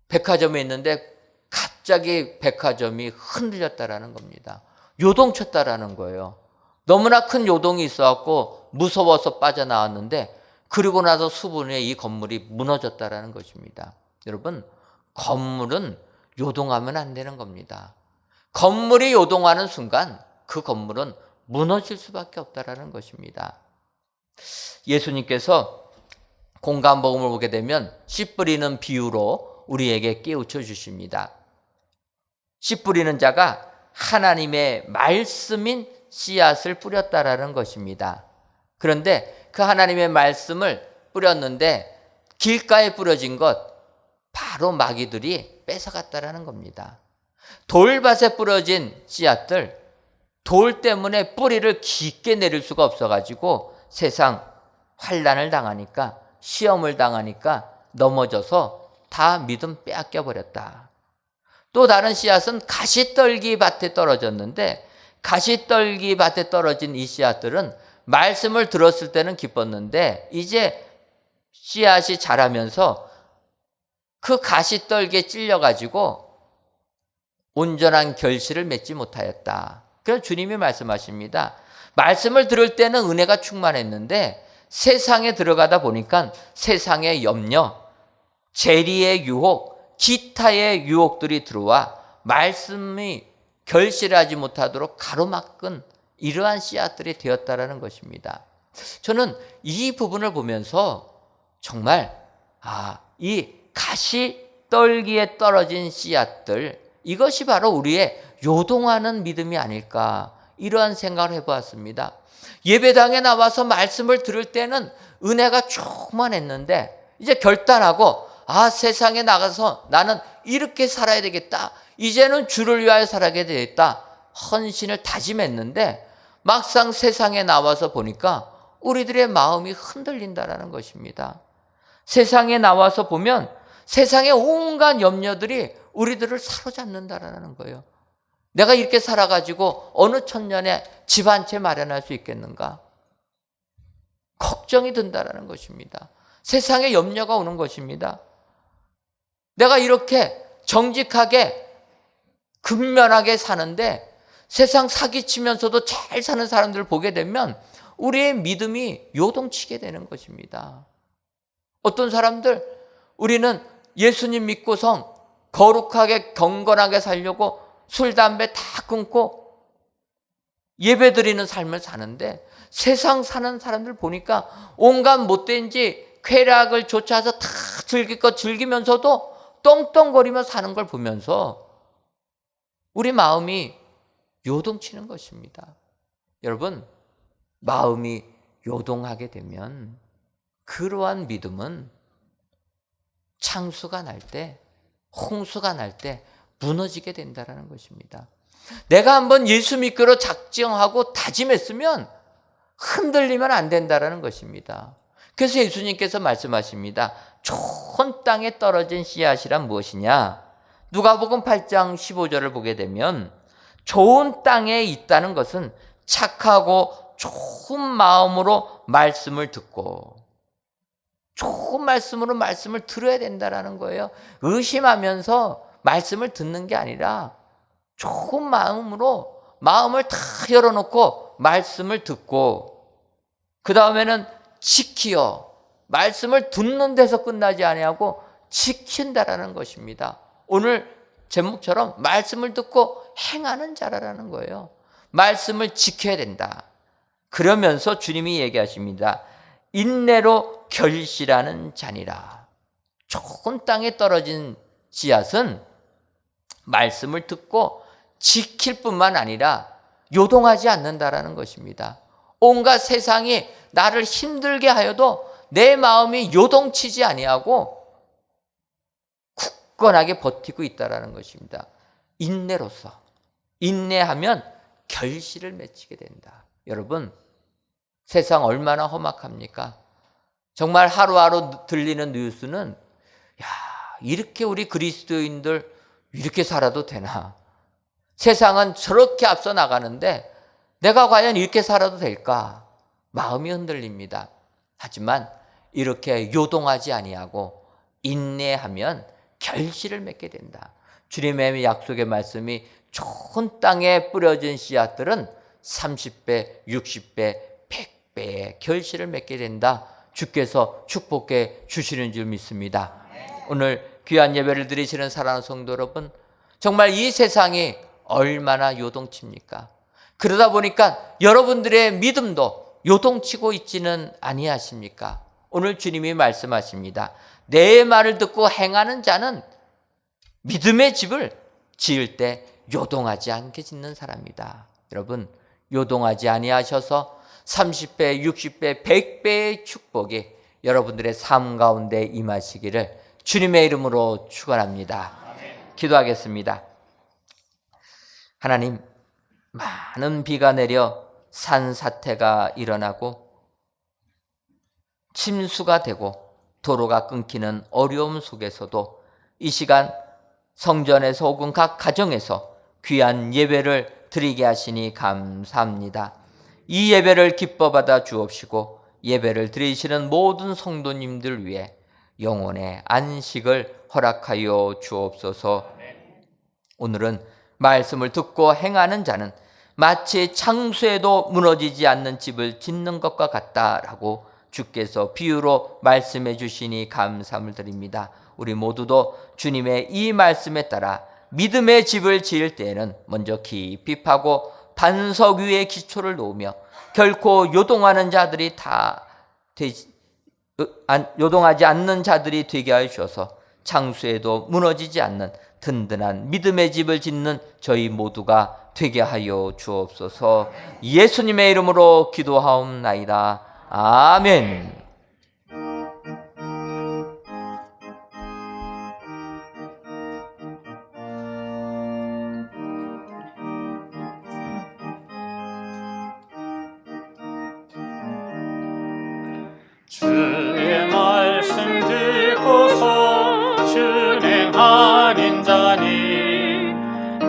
백화점에 있는데 갑자기 백화점이 흔들렸다라는 겁니다. 요동쳤다라는 거예요. 너무나 큰 요동이 있어갖고 무서워서 빠져나왔는데 그리고 나서 수분에 이 건물이 무너졌다라는 것입니다. 여러분, 건물은 요동하면 안 되는 겁니다. 건물이 요동하는 순간 그 건물은 무너질 수밖에 없다라는 것입니다. 예수님께서 공감복음을 보게 되면 씨 뿌리는 비유로 우리에게 깨우쳐 주십니다. 씨 뿌리는 자가 하나님의 말씀인 씨앗을 뿌렸다라는 것입니다. 그런데 그 하나님의 말씀을 뿌렸는데 길가에 뿌려진 것 바로 마귀들이 뺏어갔다라는 겁니다. 돌밭에 뿌려진 씨앗들, 돌 때문에 뿌리를 깊게 내릴 수가 없어가지고 세상 환난을 당하니까, 시험을 당하니까 넘어져서 다 믿음 빼앗겨 버렸다. 또 다른 씨앗은 가시떨기 밭에 떨어졌는데 가시떨기 밭에 떨어진 이 씨앗들은 말씀을 들었을 때는 기뻤는데 이제 씨앗이 자라면서 그 가시떨기에 찔려가지고 온전한 결실을 맺지 못하였다. 그래서 주님이 말씀하십니다. 말씀을 들을 때는 은혜가 충만했는데 세상에 들어가다 보니까 세상의 염려, 재리의 유혹, 기타의 유혹들이 들어와 말씀이 결실하지 못하도록 가로막은 이러한 씨앗들이 되었다라는 것입니다. 저는 이 부분을 보면서 정말 이 가시떨기에 떨어진 씨앗들, 이것이 바로 우리의 요동하는 믿음이 아닐까, 이러한 생각을 해보았습니다. 예배당에 나와서 말씀을 들을 때는 은혜가 충만했는데 이제 결단하고 세상에 나가서 나는 이렇게 살아야 되겠다, 이제는 주를 위하여 살아야 되겠다 헌신을 다짐했는데 막상 세상에 나와서 보니까 우리들의 마음이 흔들린다라는 것입니다. 세상에 나와서 보면 세상의 온갖 염려들이 우리들을 사로잡는다라는 거예요. 내가 이렇게 살아가지고 어느 천년에 집 한 채 마련할 수 있겠는가? 걱정이 든다라는 것입니다. 세상에 염려가 오는 것입니다. 내가 이렇게 정직하게 근면하게 사는데 세상 사기치면서도 잘 사는 사람들을 보게 되면 우리의 믿음이 요동치게 되는 것입니다. 어떤 사람들, 우리는 예수님 믿고서 거룩하게 경건하게 살려고 술, 담배 다 끊고 예배 드리는 삶을 사는데 세상 사는 사람들 보니까 온갖 못된 짓, 쾌락을 쫓아서 다 즐길 것 즐기면서도 떵떵거리며 사는 걸 보면서 우리 마음이 요동치는 것입니다. 여러분, 마음이 요동하게 되면 그러한 믿음은 창수가 날 때, 홍수가 날 때 무너지게 된다는 것입니다. 내가 한번 예수 믿기로 작정하고 다짐했으면 흔들리면 안 된다라는 것입니다. 그래서 예수님께서 말씀하십니다. 좋은 땅에 떨어진 씨앗이란 무엇이냐? 누가복음 8장 15절을 보게 되면 좋은 땅에 있다는 것은 착하고 좋은 마음으로 말씀을 듣고 좋은 말씀으로 말씀을 들어야 된다는 거예요. 의심하면서 말씀을 듣는 게 아니라 좋은 마음으로 마음을 다 열어놓고 말씀을 듣고 그 다음에는 지키어 말씀을 듣는 데서 끝나지 아니하고 지킨다라는 것입니다. 오늘 제목처럼 말씀을 듣고 행하는 자라는 거예요. 말씀을 지켜야 된다. 그러면서 주님이 얘기하십니다. 인내로 결실하는 자니라. 좋은 땅에 떨어진 씨앗은 말씀을 듣고 지킬 뿐만 아니라 요동하지 않는다라는 것입니다. 온갖 세상이 나를 힘들게 하여도 내 마음이 요동치지 아니하고 굳건하게 버티고 있다라는 것입니다. 인내로서 인내하면 결실을 맺히게 된다. 여러분, 세상 얼마나 험악합니까? 정말 하루하루 들리는 뉴스는 이렇게 우리 그리스도인들 이렇게 살아도 되나? 세상은 저렇게 앞서 나가는데 내가 과연 이렇게 살아도 될까? 마음이 흔들립니다. 하지만 이렇게 요동하지 아니하고 인내하면 결실을 맺게 된다. 주님의 약속의 말씀이 좋은 땅에 뿌려진 씨앗들은 30배, 60배, 100배의 결실을 맺게 된다. 주께서 축복해 주시는 줄 믿습니다. 오늘 귀한 예배를 드리시는 사랑하는 성도 여러분, 정말 이 세상이 얼마나 요동칩니까? 그러다 보니까 여러분들의 믿음도 요동치고 있지는 아니하십니까? 오늘 주님이 말씀하십니다. 내 말을 듣고 행하는 자는 믿음의 집을 지을 때 요동하지 않게 짓는 사람이다. 여러분, 요동하지 아니하셔서 30배, 60배, 100배의 축복이 여러분들의 삶 가운데 임하시기를 주님의 이름으로 축원합니다. 기도하겠습니다. 하나님, 많은 비가 내려 산사태가 일어나고 침수가 되고 도로가 끊기는 어려움 속에서도 이 시간 성전에서 혹은 각 가정에서 귀한 예배를 드리게 하시니 감사합니다. 이 예배를 기뻐 받아 주옵시고 예배를 드리시는 모든 성도님들 위해 영혼의 안식을 허락하여 주옵소서. 오늘은 말씀을 듣고 행하는 자는 마치 창수에도 무너지지 않는 집을 짓는 것과 같다라고 주께서 비유로 말씀해 주시니 감사함을 드립니다. 우리 모두도 주님의 이 말씀에 따라 믿음의 집을 지을 때에는 먼저 깊이 파고 반석 위에 기초를 놓으며 결코 요동하는 자들이 요동하지 않는 자들이 되게 하여 주셔서 창수에도 무너지지 않는 든든한 믿음의 집을 짓는 저희 모두가 되게 하여 주옵소서. 예수님의 이름으로 기도하옵나이다. 아멘. 주의 말씀 듣고서 준행하는 자니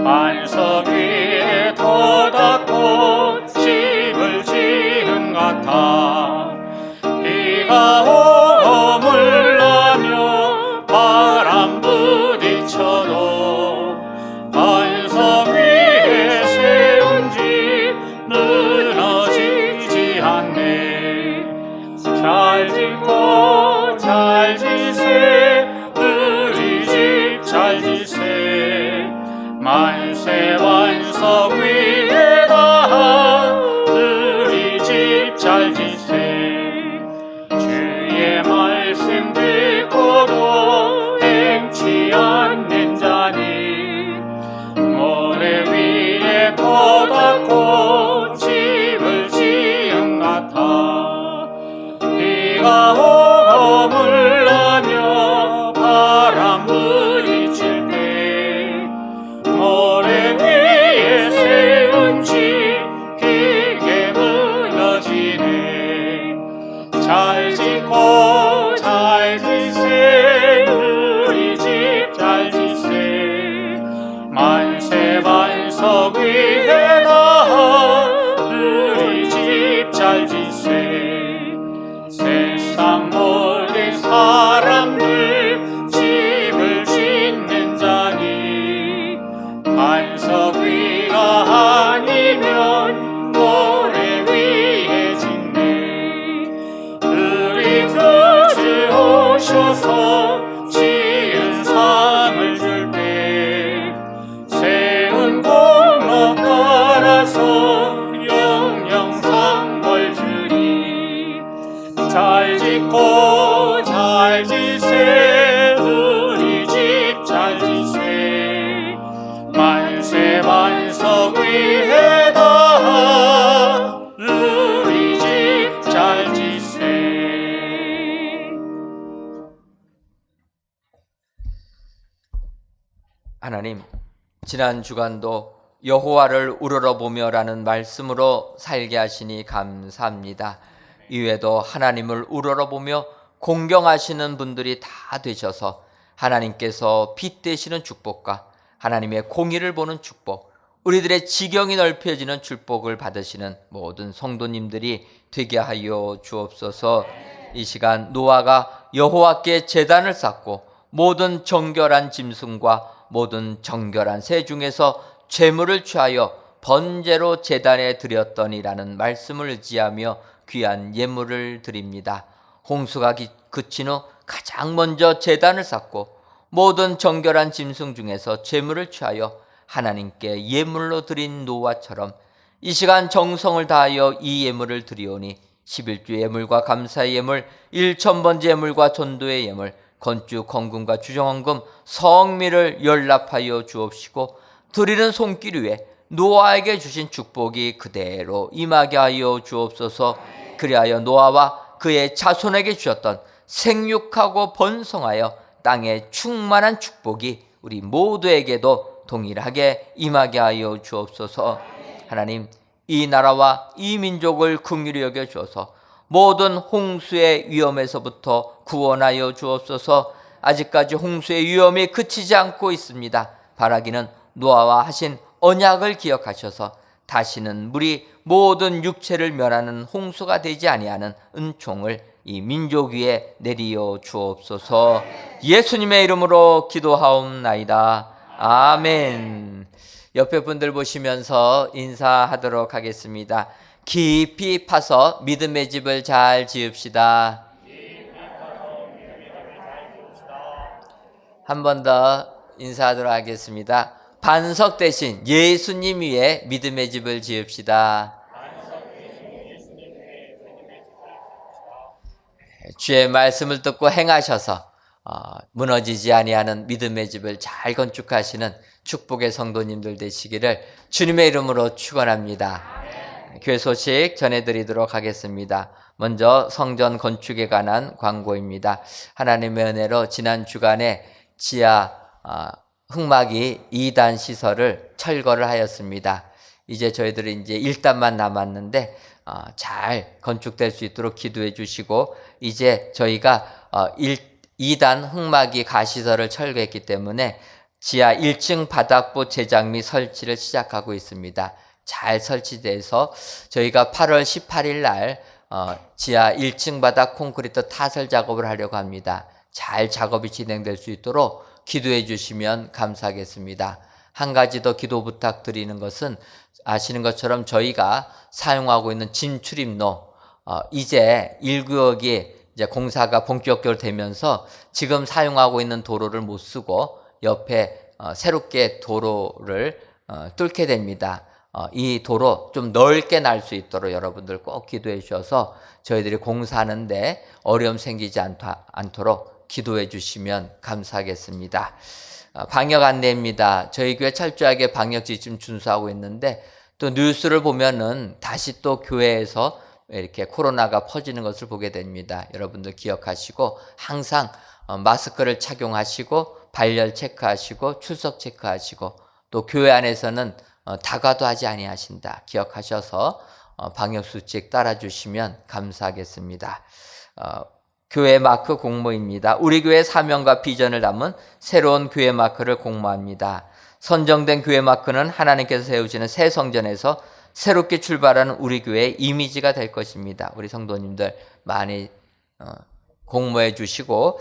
반석 위에 돋았고 집을 지은 같아. 비가 오물 나며 바람 부딪혀도 반석 위에 세운 집 무너지지 않네. 잘 짓고 잘 지세 우리 집 잘 지세 만세 완 사람들 집을 짓는 자니 반석 위가 아니면 모래 위에 짓네. 그리스도 오셔서 지은 상을 줄 때 세운 공로 따라서 영영 상벌 주리. 잘 짓고 잘 지세 우리 집 잘 지세 만세 반석 위에다 우리 집 잘 지세. 하나님, 지난 주간도 여호와를 우러러보며라는 말씀으로 살게 하시니 감사합니다. 이외에도 하나님을 우러러보며 공경하시는 분들이 다 되셔서 하나님께서 빛되시는 축복과 하나님의 공의를 보는 축복, 우리들의 지경이 넓혀지는 축복을 받으시는 모든 성도님들이 되게 하여 주옵소서. 이 시간 노아가 여호와께 제단을 쌓고 모든 정결한 짐승과 모든 정결한 새 중에서 제물을 취하여 번제로 제단에 드렸더니라는 말씀을 의지하며 귀한 예물을 드립니다. 홍수가 그친 후 가장 먼저 제단을 쌓고 모든 정결한 짐승 중에서 제물을 취하여 하나님께 예물로 드린 노아처럼 이 시간 정성을 다하여 이 예물을 드리오니 11주 예물과 감사의 예물, 1,000번째 예물과 전도의 예물, 건축, 건금과 주정헌금, 성미를 연락하여 주옵시고 드리는 손길 위에 노아에게 주신 축복이 그대로 임하게 하여 주옵소서. 그리하여 노아와 그의 자손에게 주셨던 생육하고 번성하여 땅에 충만한 축복이 우리 모두에게도 동일하게 임하게 하여 주옵소서. 하나님, 이 나라와 이 민족을 긍휼히 여겨 주어서 모든 홍수의 위험에서부터 구원하여 주옵소서. 아직까지 홍수의 위험이 그치지 않고 있습니다. 바라기는 노아와 하신 언약을 기억하셔서 다시는 물이 모든 육체를 멸하는 홍수가 되지 아니하는 은총을 이 민족 위에 내리어 주옵소서. 예수님의 이름으로 기도하옵나이다. 아멘. 옆에 분들 보시면서 인사하도록 하겠습니다. 깊이 파서 믿음의 집을 잘 지읍시다. 한 번 더 인사하도록 하겠습니다. 반석 대신 예수님 위에 믿음의 집을 지읍시다. 주의 말씀을 듣고 행하셔서 무너지지 아니하는 믿음의 집을 잘 건축하시는 축복의 성도님들 되시기를 주님의 이름으로 축원합니다. 교회 소식 전해드리도록 하겠습니다. 먼저 성전 건축에 관한 광고입니다. 하나님의 은혜로 지난 주간에 지하 흙막이 2단 시설을 철거를 하였습니다. 이제 저희들이 이제 1단만 남았는데 잘 건축될 수 있도록 기도해 주시고, 이제 저희가 2단 흙막이 가시설을 철거했기 때문에 지하 1층 바닥부 제작 및 설치를 시작하고 있습니다. 잘 설치돼서 저희가 8월 18일 날 지하 1층 바닥 콘크리트 타설 작업을 하려고 합니다. 잘 작업이 진행될 수 있도록 기도해 주시면 감사하겠습니다. 한 가지 더 기도 부탁드리는 것은, 아시는 것처럼 저희가 사용하고 있는 진출입로, 이제 1구역이 이제 공사가 본격적으로 되면서 지금 사용하고 있는 도로를 못 쓰고 옆에 새롭게 도로를 뚫게 됩니다. 이 도로 좀 넓게 날 수 있도록 여러분들 꼭 기도해 주셔서 저희들이 공사하는데 어려움 생기지 않도록 기도해 주시면 감사하겠습니다. 방역 안내입니다. 저희 교회 철저하게 방역 지침 준수하고 있는데, 또 뉴스를 보면은 다시 또 교회에서 이렇게 코로나가 퍼지는 것을 보게 됩니다. 여러분들 기억하시고 항상 마스크를 착용하시고 발열 체크하시고 출석 체크하시고, 또 교회 안에서는 다가도 하지 아니하신다 기억하셔서 방역 수칙 따라주시면 감사하겠습니다. 교회 마크 공모입니다. 우리 교회 사명과 비전을 담은 새로운 교회 마크를 공모합니다. 선정된 교회 마크는 하나님께서 세우시는 새 성전에서 새롭게 출발하는 우리 교회의 이미지가 될 것입니다. 우리 성도님들 많이 공모해 주시고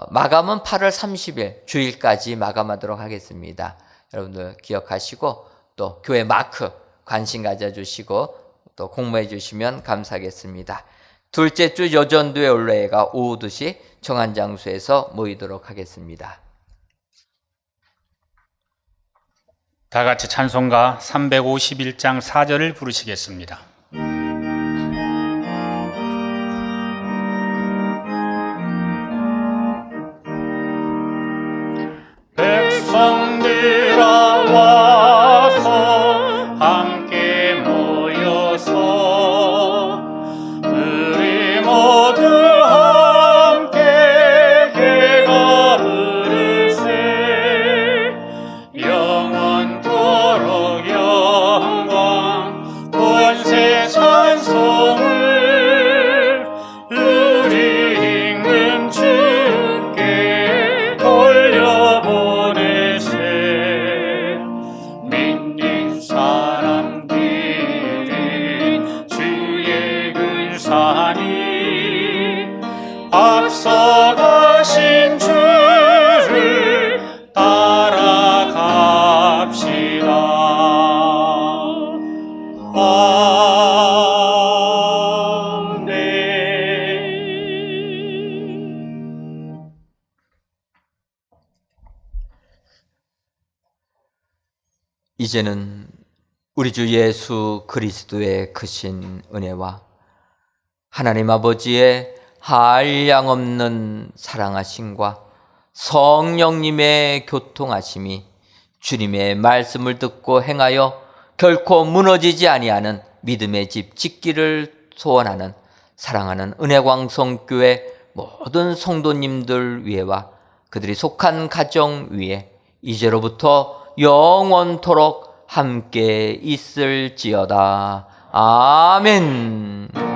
마감은 8월 30일 주일까지 마감하도록 하겠습니다. 여러분들 기억하시고 또 교회 마크 관심 가져주시고 또 공모해 주시면 감사하겠습니다. 둘째 주 여전도의 올레가 오후 2시 정한 장소에서 모이도록 하겠습니다. 다 같이 찬송가 351장 4절을 부르시겠습니다. 백성들아 와서 함께 모여서 우리 모두 함께 개가 부르세 영원토록 영광 권세 찬송을 우리 임금 주께 돌려보내세 믿는 사람들은 주의 근사니 앞서가신 주를 따라갑시다. 아멘. 이제는 우리 주 예수 그리스도의 크신 은혜와 하나님 아버지의 한량없는 사랑하심과 성령님의 교통하심이 주님의 말씀을 듣고 행하여 결코 무너지지 아니하는 믿음의 집 짓기를 소원하는 사랑하는 은혜광성교회 모든 성도님들 위에와 그들이 속한 가정 위에 이제로부터 영원토록 함께 있을지어다. 아멘.